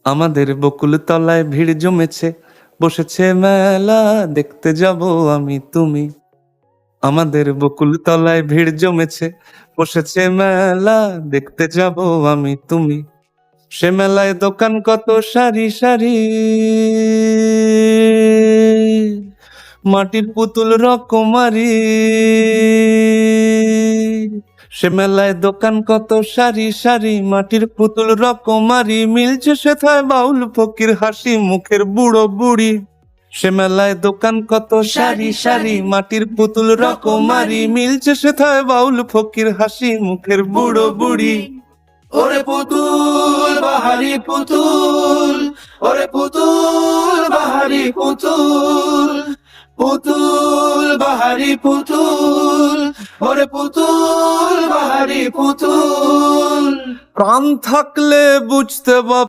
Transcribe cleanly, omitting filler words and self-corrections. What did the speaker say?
আমাদের বকুল তলায় ভিড় জমেছে, বসেছে মেলা, দেখতে যাব আমি তুমি। আমাদের বকুল তলায় ভিড় জমেছে, বসেছে মেলা, দেখতে যাব আমি তুমি। সে মেলায় দোকান কত সারি সারি, মাটির পুতুল রকমারি। সে মেলায় দোকান কত সারি সারি, মাটির পুতুল রকমারি। মিলছে সেথায় বাউল ফকির হাসি মুখের বুড়ো বুড়ি। সে মেলায় দোকান কত সারি সারি, মাটির পুতুল রকমারি। মিলছে সেথায় বাউল ফকির হাসি মুখের বুড়ো বুড়ি। ওরে পুতুল বাহারি পুতুল, ওরে পুতুল বাহারি পুতুল, পুতুল বাহারি পুতুল, ওরে পুতুল বাহারি পুতুল। প্রাণ থাকলে বুঝতে বা